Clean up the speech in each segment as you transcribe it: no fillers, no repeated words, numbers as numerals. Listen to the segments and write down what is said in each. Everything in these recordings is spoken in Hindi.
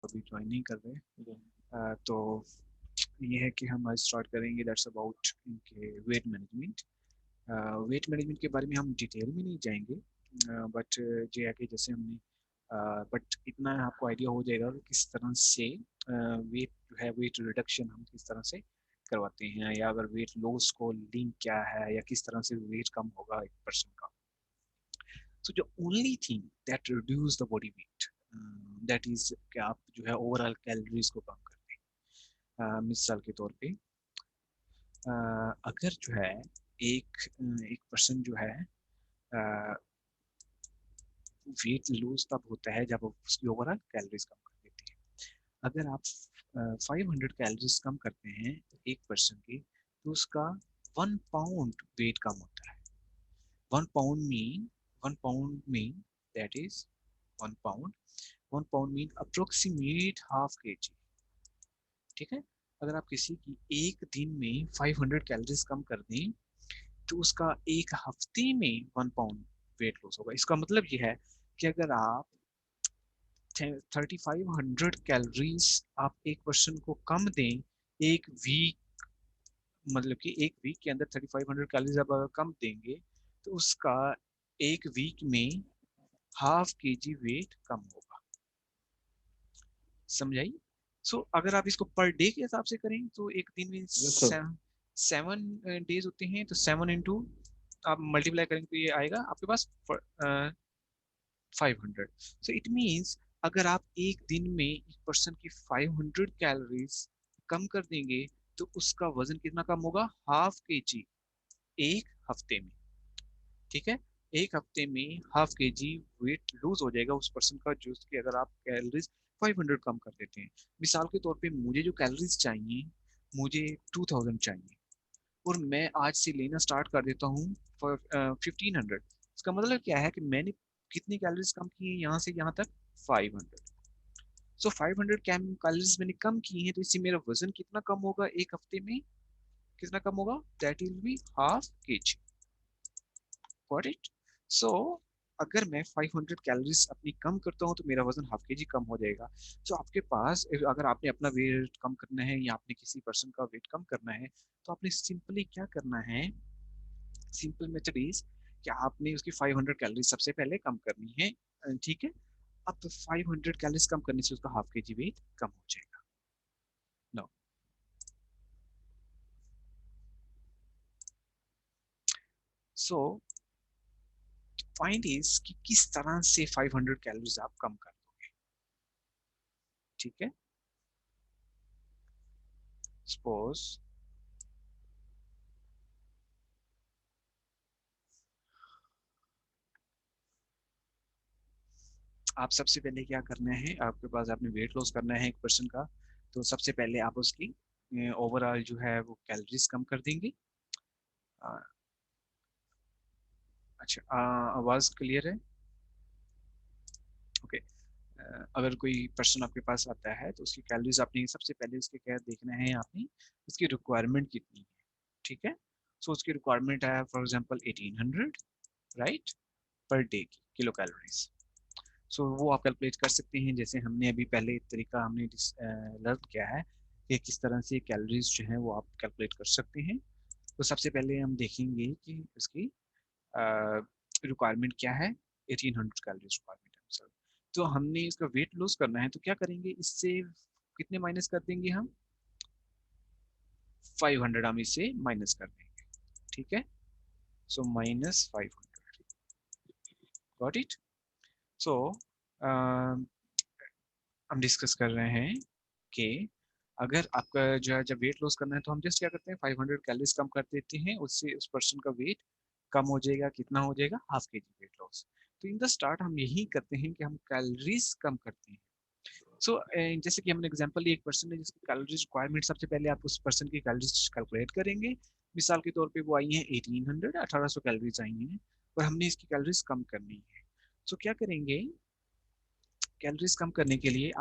अभी ज्वाइन नहीं कर रहे। तो ये है कि हम आज स्टार्ट करेंगे दैट्स अबाउट इनके वेट मैनेजमेंट। वेट मैनेजमेंट के बारे में हम डिटेल में नहीं जाएंगे, बट ये है कि जैसे हमने बट इतना आपको आइडिया हो जाएगा कि किस तरह से वेट जो है वेट रिडक्शन हम किस तरह से करवाते हैं, या अगर वेट लॉस को लिंक क्या है, या किस तरह से वेट कम होगा एक पर्सन का। So the only thing that reduce the body weight that is कि आप जो है ओवरऑल कैलोरीज को कम कर दें। मिसाल के तौर पे अगर जो है एक एक पर्सन जो है वेट लूज तब होता है जब उसकी ओवरऑल कैलोरीज कम कर देती है। अगर आप 500 कैलोरीज कम करते हैं एक पर्सन की, तो उसका 1 पाउंड वेट कम होता है। 1 pound mean that is 1 pound. 1 pound mean approximate ½ kg। ठीक है, अगर आप किसी की एक दिन में 500 कैलोरीज कम कर दें, तो उसका एक हफ्ते में 1 पाउंड वेट लॉस होगा। इसका मतलब ये है कि अगर आप 3500 कैलोरीज आप एक पर्सन को कम दें एक वीक, मतलब कि एक वीक के अंदर 3500 कैलोरीज आप अगर कम देंगे, तो उसका एक वीक में ½ kg वेट कम होगा। समझाई? सो अगर आप इसको पर डे के हिसाब से करें तो एक दिन में यस सर। 7 डेज होते हैं, तो 7 इंटू आप मल्टीप्लाई करेंगे तो ये आएगा आपके पास 500। सो इट मीन्स अगर आप एक दिन में एक पर्सन की 500 कैलोरीज कम कर देंगे, तो उसका वजन कितना कम होगा? ½ kg एक हफ्ते में। ठीक है, एक हफ्ते में ½ kg वेट लूज हो जाएगा उस पर्सन का, जो उसकी अगर आप कैलोरीज 500 कम कर देते हैं। मिसाल के तौर पे मुझे जो कैलोरीज चाहिए, मुझे 2000 चाहिए, और मैं आज से लेना स्टार्ट कर देता हूँ फॉर 1500। इसका मतलब क्या है कि मैंने कितनी कैलोरीज कम की है यहाँ से यहाँ तक? 500। सो 500 कैलोरीज मैंने कम की है, तो इससे मेरा वजन कितना कम होगा एक हफ्ते में? कितना कम होगा? That will be ½ kg। Got it? So अगर मैं 500 कैलोरीज अपनी कम करता हूँ, तो मेरा वजन ½ kg कम हो जाएगा। तो आपके पास अगर आपने अपना वेट कम करना है, या आपने किसी पर्सन का वेट कम करना है, तो आपने सिंपली क्या करना है? सिंपल मेथड इज कि आपने उसकी 500 कैलोरी सबसे पहले कम करनी है। ठीक है, अब 500 कैलोरीज कम करने से उसका ½ kg वेट कम हो जाएगा। नो, सो पॉइंट इज कि किस तरह से 500 कैलोरीज आप कम कर दोगे। ठीक है, सपोज आप सबसे पहले क्या करना है, आपके पास आपने वेट लॉस करना है एक पर्सन का, तो सबसे पहले आप उसकी ओवरऑल जो है वो कैलोरीज कम कर देंगे। अ, अच्छा, आवाज क्लियर है? ओके। अगर कोई पर्सन आपके पास आता है, तो उसकी कैलोरीज आपने सबसे पहले उसके क्या देखना है, आपने उसकी रिक्वायरमेंट कितनी है। ठीक है, सो उसकी रिक्वायरमेंट है for example 1800, right, per day की किलो कैलोरीज। सो वो आप कैलकुलेट कर सकते हैं, जैसे हमने अभी पहले एक तरीका हमने लर्न किया है कि किस तरह से कैलोरीज जो है वो आप कैलकुलेट कर सकते हैं। तो सबसे पहले हम देखेंगे कि उसकी रिक्वायरमेंट क्या है। 1800 कैलोरीज रिक्वायरमेंट है सर। तो हमने इसका वेट लॉस करना है, तो क्या करेंगे, इससे कितने माइनस कर देंगे हम? 500 हम इससे माइनस कर देंगे। ठीक है, सो -500। Got it? सो हम डिस्कस कर रहे हैं कि अगर आपका जो है जब वेट लॉस करना है, तो हम जस्ट क्या करते हैं, 500 कैलोरीज कम कर देते हैं, उससे उस पर्सन का वेट कम हो जाएगा। कितना हो जाएगा? ½ kg वेट लॉस। तो इन द स्टार्ट हम यही करते हैं कि हम कैलोरीज कम करते हैं। सो जैसे कि हमने एग्जांपल लिया, एक पर्सन है जिसकी कैलोरीज रिक्वायरमेंट, सबसे पहले आप उस पर्सन की कैलोरीज कैलकुलेट करेंगे। मिसाल के तौर पे वो आई हैं 1800, 1800 कैलोरीज आई हैं, और हमने इसकी कैलोरीज कम करनी है। सो क्या करेंगे, कैलोरीज कम करने के लिए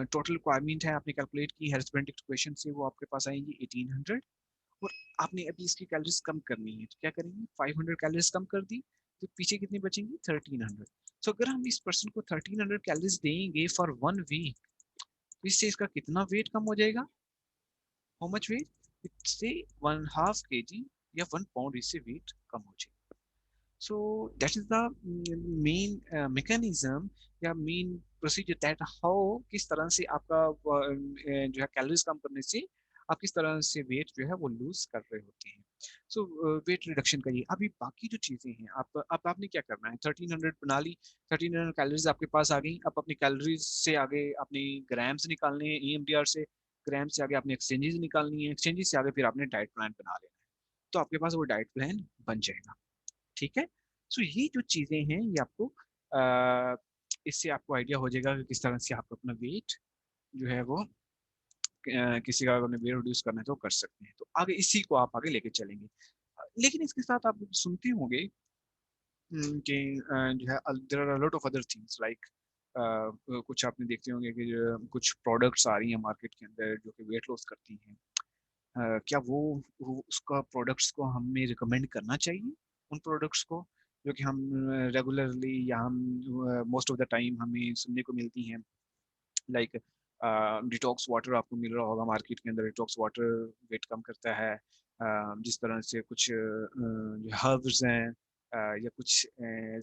टोटल रिक्वायरमेंट है आपने कैलकुलेट की हस्बैंड इक्वेशन से, वो आपके पास आएंगी 1800, और आपने अभी इसकी कैलोरीज कम करनी है, तो क्या करेंगे, 500 कैलोरीज कम कर दी, तो पीछे कितनी बचेंगी? 1300। सो अगर हम इस पर्सन को 1300 कैलोरीज देंगे फॉर 1 वीक, इससे इसका कितना वेट कम हो जाएगा? How much weight? इससे 1/2 kg या 1 पाउंड इससे वेट कम हो जाएगा। So that is the main mechanism या मेन प्रोसीजर दैट हाउ किस तरह से आपका जो है कैलोरीज कम करने से आप किस तरह से वेट जो है वो लूज कर रहे होते हैं। सो वेट रिडक्शन करिए। अभी बाकी जो चीजें हैं आप अब आपने क्या करना है, 1300 बना ली, 1300 कैलोरीज आपके पास आ गई। अब अपनी कैलोरीज से आगे अपनी ग्राम्स निकालने हैं, EMDR से ग्राम से आगे आपने एक्सचेंजेस निकालनी है, एक्सचेंजेस से आगे फिर आपने डाइट प्लान बना लेना है। तो आपके पास वो डाइट प्लान बन जाएगा। ठीक है। सो ये जो चीजें हैं ये आपको इससे आपको आइडिया हो जाएगा कि किस तरह से आप अपना वेट जो है वो किसी का अपने वेट रिड्यूस करना है तो कर सकते हैं। तो आगे इसी को आप आगे लेके चलेंगे। लेकिन इसके साथ आप सुनते होंगे कि जो है there are lot of other things like कुछ आपने देखते होंगे कि कुछ प्रोडक्ट्स आ रही हैं मार्केट के अंदर जो कि वेट लॉस करती हैं। क्या वो उसका प्रोडक्ट्स को हमें रिकमेंड करना चाहिए, उन प्रोडक्ट्स को जो कि हम रेगुलरली या हम मोस्ट ऑफ द टाइम हमें सुनने को मिलती हैं, लाइक डिटॉक्स वाटर आपको मिल रहा होगा मार्केट के अंदर। डिटॉक्स वाटर वेट कम करता है। जिस तरह से कुछ जो हर्ब्स हैं या कुछ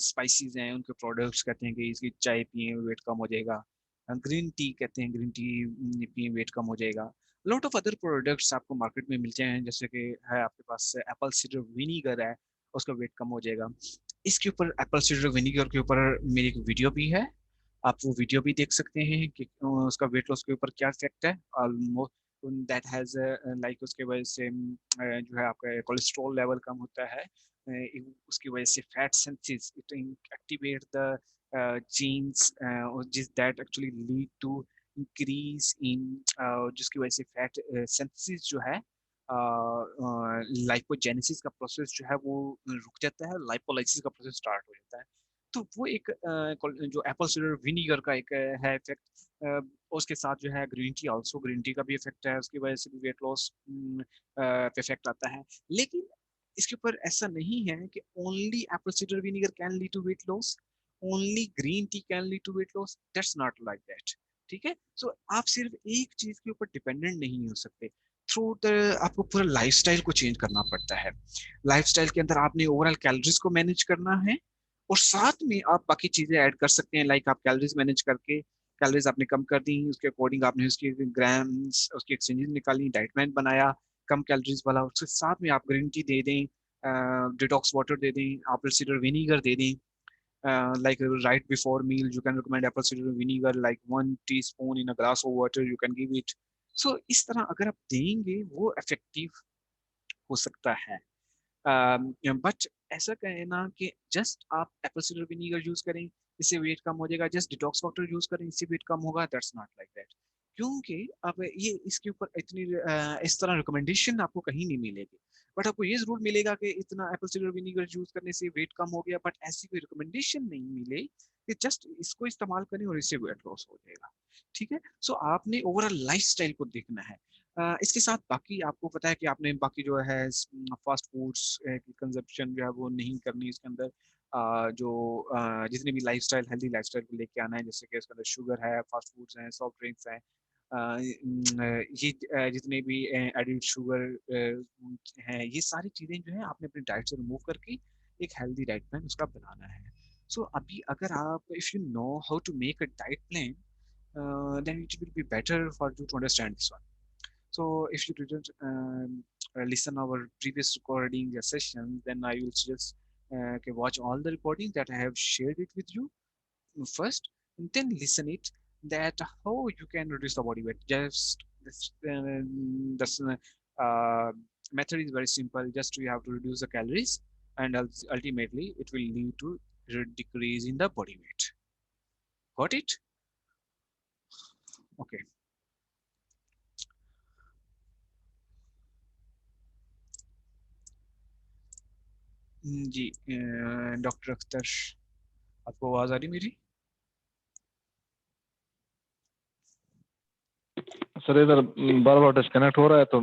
स्पाइसेस हैं उनके प्रोडक्ट्स कहते हैं कि इसकी चाय पिए वेट कम हो जाएगा। ग्रीन टी कहते हैं, ग्रीन टी पिए वेट कम हो जाएगा। लॉट ऑफ अदर प्रोडक्ट्स आपको मार्केट में मिलते हैं, जैसे कि है आपके पास एप्पल साइडर विनीगर है, उसका वेट कम हो जाएगा। इसके ऊपर एप्पल साइडर विनीगर के ऊपर मेरी एक वीडियो भी है, आप वो वीडियो भी देख सकते हैं कि उसका वेट लॉस के ऊपर क्या इफेक्ट है। ऑलमोस्ट दैट हैज लाइक उसके वजह से जो है आपका कोलेस्ट्रॉल लेवल कम होता है। उसकी वजह से fat senses it activate the genes जिस that actually lead to increase in, जिसकी वजह से फैट सेंसेस जो है लाइपोजेनेसिस का प्रोसेस जो है वो रुक जाता है, लाइपोलाइसिस का प्रोसेस स्टार्ट हो जाता है। तो वो एक जो एप्पल साइडर विनीगर का एक है इफेक्ट। उसके साथ जो है green tea, also green tea का भी इफेक्ट है, उसकी वजह से भी वेट लॉस पे इफेक्ट आता है। लेकिन इसके ऊपर ऐसा नहीं है कि only apple cider vinegar can lead to weight loss, only green tea can lead to weight loss, that's not like that. ठीक है। सो आप सिर्फ एक चीज के ऊपर डिपेंडेंट नहीं हो सकते। थ्रू द आपको पूरा लाइफस्टाइल को चेंज करना पड़ता है। लाइफस्टाइल के अंदर आपने ओवरऑल कैलोरीज को मैनेज करना है और साथ में आप बाकी चीजें ऐड कर सकते हैं, लाइक आप कैलोरीज मैनेज करके कैलोरीज आपने कम कर दी, उसके अकॉर्डिंग आपने उसकी ग्राम्स उसकी एक्सचेंजेस निकाली, डाइट प्लान बनाया कम कैलोरीज वाला, उसके साथ में आप ग्रीन टी दे दें, डिटॉक्स वाटर दे दें, एप्पल साइडर विनीगर दे दें। Like right before meal you can recommend apple cider vinegar like 1 teaspoon in a glass of water you can give it। so इस तरह अगर आप देंगे वो इफेक्टिव हो सकता है। बट ऐसा कहना कि जस्ट आप एप्पल साइडर विनीगर यूज करें इससे वेट कम हो जाएगा, जस्ट डिटॉक्स वाटर यूज करें इससे वेट कम होगा, दैट्स नॉट लाइक दैट। क्योंकि अब ये इसके ऊपर इतनी इस तरह रिकमेंडेशन आपको कहीं नहीं मिलेगी। बट आपको ये जरूर मिलेगा कि इतना एप्पल साइडर विनीगर यूज करने से वेट कम हो गया, बट ऐसी कोई रिकमेंडेशन नहीं मिले कि जस्ट इसको इस्तेमाल करें और इससे वेट लॉस हो जाएगा। ठीक है। सो आपने ओवरऑल लाइफ स्टाइल को देखना है। इसके साथ बाकी आपको पता है कि आपने बाकी जो है फास्ट फूड्स की कंजप्शन जो है वो नहीं करनी इसके अंदर। जो जितनी भी लाइफस्टाइल हेल्दी लाइफस्टाइल को लेके आना है, जैसे कि इसके अंदर शुगर है, फास्ट फूड्स हैं, सॉफ्ट ड्रिंक्स हैं, ये जितने भी एडिड शुगर हैं, ये सारी चीज़ें जो है आपने अपनी डाइट से रिमूव करके एक हेल्दी डाइट प्लान उसका बनाना है। सो अभी अगर आप if you know how to make a diet plan then it will be better for you to understand this one. So if you didn't listen our previous recording session, then I will suggest okay, watch all the recordings that I have shared it with you first, and then listen it that how you can reduce the body weight. Just this method is very simple. Just you have to reduce the calories, and ultimately it will lead to decrease in the body weight. Got it? Okay. जी डॉक्टर अख्तर, आपको आवाज आ रही मेरी? सर इधर बार बार डिस्कनेक्ट हो रहा है तो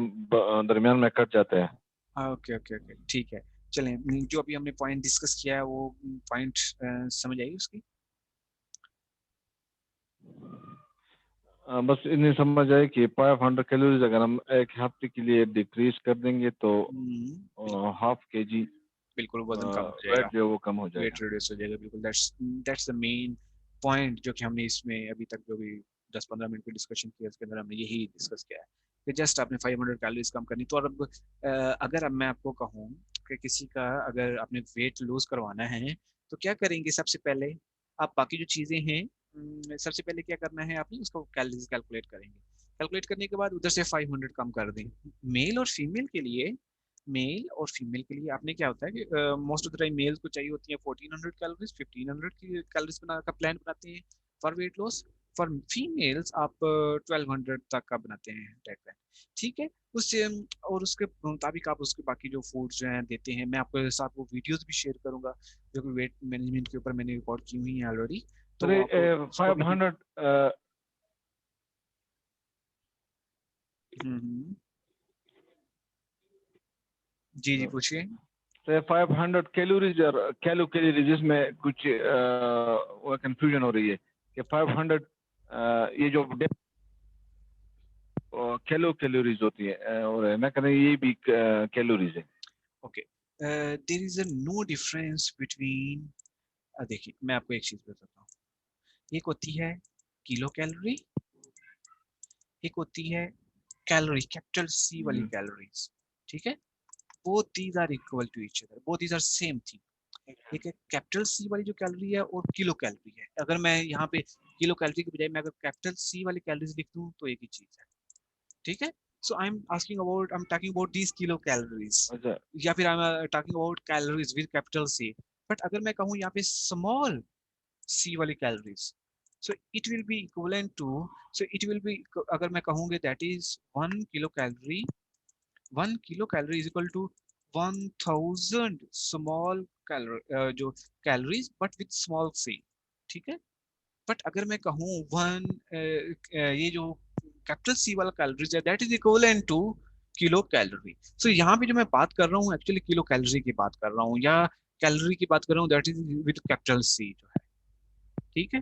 दरमियान में कट जाते हैं। ओके ओके ओके ठीक है। चलें, जो अभी हमने पॉइंट डिस्कस किया है वो पॉइंट समझ आई उसकी? बस इतनी समझ आए कि 500 कैलोरीज अगर हम एक हफ्ते के लिए डिक्रीज कर देंगे तो बिल्कुल हाफ के जी बिल्कुल वजन कम हो जाएगा, वेट जो है वो कम हो जाएगा। वेट रिड्यूस हो जाएगा। बिल्कुल दैट्स द मेन पॉइंट जो कि हमने इसमें अभी तक जो भी 10-15 मिनट की डिस्कशन किया उसके अंदर हमने यही डिस्कस किया है कि जस्ट आपने 500 कैलोरीज कम करनी। तो और अब अगर अब मैं आपको कहूँ कि किसी का अगर आपने वेट लूज करवाना है तो क्या करेंगे सबसे पहले, आप बाकी जो चीजें हैं सबसे पहले क्या करना है आपने उसको कैलोरीज कैलकुलेट करेंगे। कैलकुलेट करने के बाद उधर से 500 कम कर दें। मेल और फीमेल के लिए, मेल और फीमेल के लिए आपने क्या होता है कि most of the time male को चाहिए होती है 1400 कैलोरीज, 1500 की कैलोरीज बना का प्लान बनाते हैं for weight loss. For females आप 1200 तक का बनाते हैं डाइट प्लान। ठीक है, उससे और उसके मुताबिक आप उसके बाकी जो फूड जो है देते हैं। मैं आपके साथ वो वीडियोस भी शेयर करूंगा जो कि वेट मैनेजमेंट के ऊपर मैंने रिकॉर्ड की हुई है ऑलरेडी, तो अरे आप उसको भी देख। 500 हम्म। जी जी पूछिए। से 500 कैलोरीज और कैलोरीज इसमें कुछ वो कंफ्यूजन हो रही है कि 500 ये जो कैलोरीज होती है और मैं कह रहा हूँ ये भी कैलोरीज है। Okay, there is a no difference between, देखिए मैं आपको एक चीज बताता हूँ। एक होती है किलो कैलोरी, एक होती है कैलोरी कैपिटल सी वाली कैलोरीज। ठीक है, both these are equal to each other, both these are same thing. एक है कैपिटल सी वाली जो कैलोरी है और किलो कैलोरी है। अगर मैं यहाँ पे किलो कैलोरी के बजाय मैं अगर कैपिटल सी वाली कैलोरीज लिख दूँ तो एक ही चीज है। ठीक है, so I am talking about these kilo calories, अच्छा या फिर I am talking about calories with capital C. But अगर मैं कहूँ यहाँ पे स्मॉल C वाली calories, so it will be equivalent to, so it will be, अगर मैं कहूँगे that is 1 kilo calorie, 1 kilo calorie is equal to 1000 small calorie जो calories but with small c। ठीक है, बट अगर मैं कहूँ वन ये जो कैपिटल सी वाला कैलोरीज है that is equivalent to kilo calorie. So यहाँ पे जो मैं बात कर रहा हूँ एक्चुअली किलो कैलोरी की बात कर रहा हूँ या कैलोरी की बात कर रहा हूँ that is with capital C जो है। ठीक है,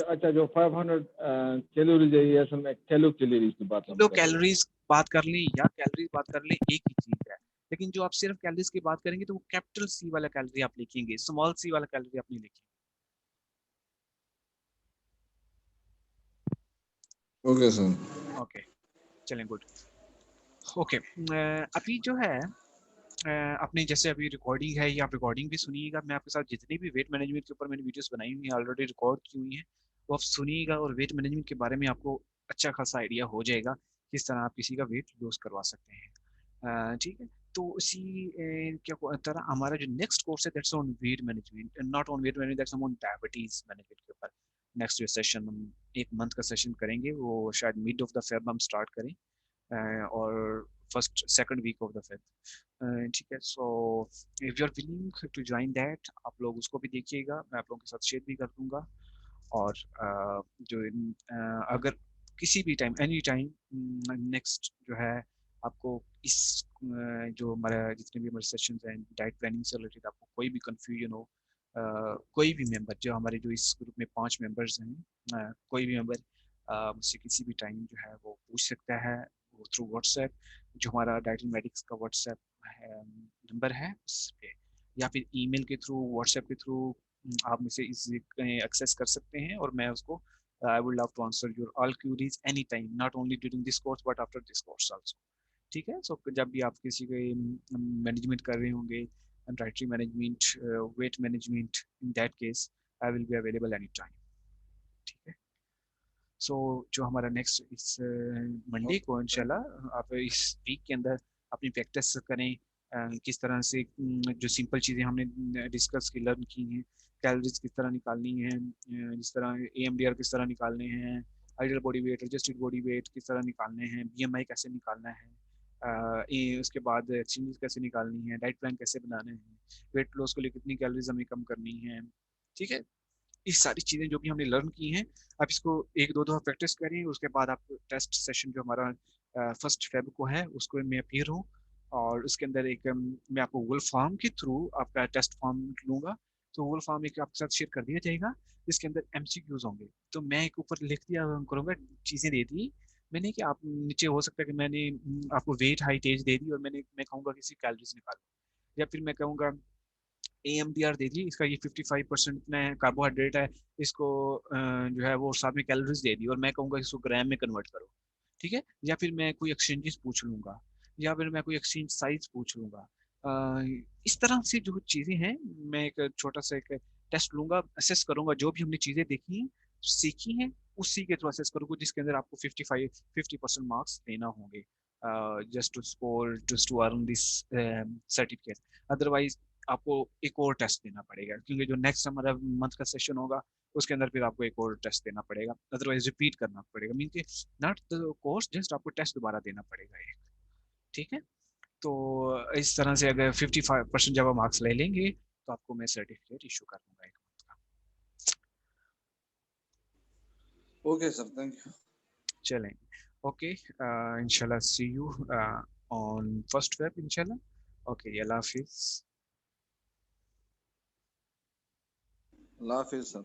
अच्छा जो 500 कैलोरीज है ये असल में कैलोरीज की बात हम किलो कर रहे हैं। कैलोरीज बात कर लें या कैलोरीज बात कर लें एक ही चीज है। लेकिन जो आप सिर्फ कैलोरीज की बात करेंगे तो वो कैपिटल सी वाला कैलोरी आप लिखेंगे, स्मॉल सी वाला कैलोरी आप नहीं लिखेंगे। Okay sir. ओके, चलें गुड। ओके, अभी जो है अपनी जैसे अभी रिकॉर्डिंग है ये आप रिकॉर्डिंग भी सुनिएगा। मैं आपके साथ जितनी भी वेट मैनेजमेंट के ऊपर मैंने वीडियोस बनाई हुई हैं ऑलरेडी रिकॉर्ड की हुई हैं, वो आप सुनिएगा और वेट मैनेजमेंट के बारे में आपको अच्छा खासा आइडिया हो जाएगा किस तरह आप किसी का वेट लूज करवा सकते हैं। ठीक है, तो उसी क्या तरह हमारा जो नेक्स्ट कोर्स है that's on weight management, not on weight management, that's on diabetes management के ऊपर। नेक्स्ट जो सेशन हम 1 मंथ का सेशन करेंगे वो शायद मिड ऑफ द फेब हम स्टार्ट करें, और first second week of the Feb. ठीक है, so if you are willing to join that आप लोग उसको भी देखिएगा, मैं आप लोगों के साथ शेयर भी कर दूंगा। और अगर किसी भी टाइम एनी टाइम नेक्स्ट जो है आपको इस जो हमारा जितने भी हमारे सेशन हैं डाइट प्लानिंग से रिलेटेड आपको कोई भी कंफ्यूजन हो, कोई भी मेंबर जो हमारे जो इस ग्रुप में 5 मेंबर्स हैं, कोई भी मेंबर मुझसे किसी भी टाइम जो है वो पूछ सकता है, वो थ्रू व्हाट्सएप जो हमारा डाइट मेडिक्स का व्हाट्सएप नंबर है उस पे, या फिर ईमेल के थ्रू व्हाट्सएप के थ्रू आप मुझे इजी एक्सेस कर सकते हैं और मैं उसको I would love to answer your all queries any time, not only during this course but after this course also. ठीक है, सो जब भी आप किसी के मैनेजमेंट कर रहे होंगे, dietary management, weight management, in that case I will be available any time. ठीक है, सो जो हमारा नेक्स्ट इस मंडे को इंशाल्लाह आप इस वीक के अंदर अपनी प्रैक्टिस करें, किस तरह से जो सिंपल चीज़ें हमने डिस्कस की लर्न की हैं, कैलोरीज किस तरह निकालनी है, जिस तरह AMDR किस तरह निकालने हैं, ideal body weight, adjusted body weight किस तरह निकालने हैं, BMI कैसे निकालना है, उसके बाद एक्सरसाइज कैसे निकालनी है, डाइट प्लान कैसे बनाने हैं, वेट लॉस के लिए कितनी कैलोरीज हमें कम करनी है। ठीक है, ये सारी चीज़ें जो भी हमने लर्न की हैं आप इसको 1-2 दफ़ा प्रैक्टिस करें, उसके बाद आप टेस्ट सेशन जो हमारा फर्स्ट फेब को है उसको मैं अपीयर हूँ और उसके अंदर एक मैं आपको गूगल फॉर्म के थ्रू आपका टेस्ट फॉर्म लूँगा तो गूगल फॉर्म एक आपके साथ शेयर कर दिया जाएगा जिसके अंदर एमसीक्यूज होंगे। तो मैं एक ऊपर लिख दिया करूँगा, चीज़ें दे दी मैंने कि आप नीचे, हो सकता है कि मैंने आपको वेट हाइट एज दे दी और मैं कहूँगा किसी कैलोरीज निकालो, या फिर मैं कहूँगा AMDR दे दी, इसका ये 55% में कार्बोहाइड्रेट है, इसको जो है वो साथ में कैलोरीज दे दी, और मैं कहूँगा इसको ग्राम में कन्वर्ट करो। ठीक है, या फिर मैं कोई एक्सचेंजेस पूछ लूंगा, या फिर मैं कोई एक्सचेंज साइज पूछ लूंगा। इस तरह से जो चीजें हैं, मैं एक छोटा सा एक टेस्ट लूंगा, असेस करूंगा जो भी हमने चीजें देखी सीखी हैं, उसी के थ्रू असेस करूंगा, जिसके अंदर आपको 50% मार्क्स देना होंगे, just to score, just to earn this certificate. Otherwise आपको एक और टेस्ट देना पड़ेगा, क्योंकि जो नेक्स्ट हमारा मंथ का सेशन होगा उसके अंदर फिर आपको एक और टेस्ट देना पड़ेगा, अदरवाइज रिपीट करना पड़ेगा, मीन के नॉट द कोर्स, जस्ट आपको टेस्ट दोबारा देना पड़ेगा एक। ठीक है, तो इस तरह से अगर 55% जब आप मार्क्स ले लेंगे तो आपको मैं सर्टिफिकेट इशू कर दूंगा एक मंथ का। Okay sir, thank you. चलें, ओके, इंशाल्लाह सी यू ऑन 1st Feb इंशाल्लाह। ओके, अल्लाह हाफिज। अल्लाह हाफिज सर।